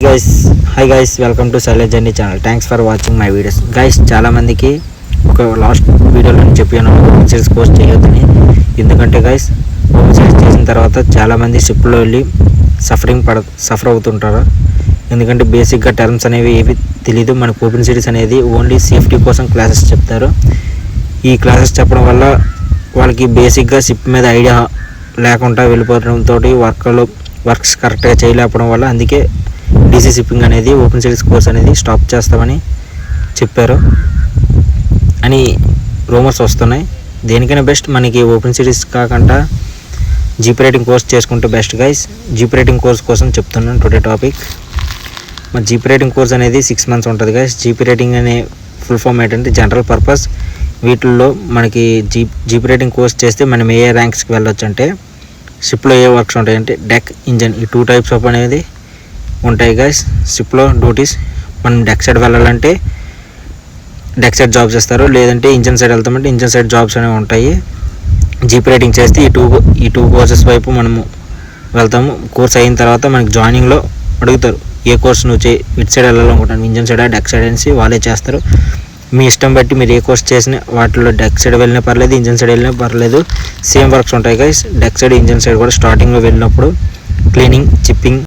Guys hi guys welcome to silent journey channel. Thanks for watching my videos. Guys చాలామందికి ఒక last వీడియోలో నేను చెప్పాను ఓపెన్ సిరీస్ కోర్స్ చేయొద్దని. ఎందుకంటే గైస్ ఓపెన్ సిరీస్ చేసిన తర్వాత చాలామంది షిప్లో వెళ్ళి సఫర్ అవుతుంటారు. ఎందుకంటే బేసిక్గా టర్మ్స్ అనేవి ఏవి తెలియదు. మనకు ఓపెన్ సిరీస్ అనేది ఓన్లీ సేఫ్టీ కోసం క్లాసెస్ చెప్తారు. ఈ క్లాసెస్ చెప్పడం వల్ల వాళ్ళకి బేసిక్గా షిప్ మీద ఐడియా లేకుండా వెళ్ళిపోవడంతో వర్క్స్ కరెక్ట్గా చేయలేకపోవడం వల్ల అందుకే డీసీ షిప్పింగ్ అనేది ఓపెన్ సిరీస్ కోర్స్ అనేది స్టాప్ చేస్తామని చెప్పారు అని రూమర్స్ వస్తున్నాయి. దేనికైనా బెస్ట్ మనకి ఓపెన్ సిరీస్ కాకుండా జీపీ రైటింగ్ కోర్స్ చేసుకుంటే best guys. GP writing course కోసం చెప్తున్నాను టుడే టాపిక్. మరి జీపీ రైటింగ్ కోర్స్ అనేది 6 months ఉంటుంది గైస్. జీపీ రైటింగ్ అనే ఫుల్ ఫామ్ ఏంటంటే జనరల్ పర్పస్. వీటిల్లో మనకి జీపీ రైటింగ్ కోర్స్ చేస్తే మనం ఏ ర్యాంక్స్కి వెళ్ళొచ్చు అంటే షిప్లో ఏ వర్క్స్ ఉంటాయంటే డెక్, ఇంజన్, ఈ 2 types ఆఫ్ అనేది ఉంటాయి గైస్. షిప్లో డ్యూటీస్ మనం డెక్ సైడ్ వెళ్ళాలంటే డెక్ సైడ్ జాబ్స్ ఇస్తారు, లేదంటే ఇంజన్ సైడ్ వెళ్తామంటే ఇంజన్ సైడ్ జాబ్స్ అనేవి ఉంటాయి. జీపీ రైటింగ్ చేస్తే ఈ టూ కోర్సెస్ వైపు మనము వెళ్తాము. కోర్స్ అయిన తర్వాత మనకి జాయినింగ్లో అడుగుతారు ఏ కోర్స్ నువ్వు ఇటు సైడ్ వెళ్ళాలనుకుంటాను, ఇంజన్ సైడా డెక్ సైడ్ అనేసి వాళ్ళే చేస్తారు. మీ ఇష్టం బట్టి మీరు ఏ కోర్స్ చేసిన వాటిలో డెక్ సైడ్ వెళ్ళినా పర్లేదు, ఇంజన్ సైడ్ వెళ్ళినా పర్లేదు, సేమ్ వర్క్స్ ఉంటాయి guys. Deck side engine side కూడా స్టార్టింగ్లో వెళ్ళినప్పుడు క్లీనింగ్, చిప్పింగ్,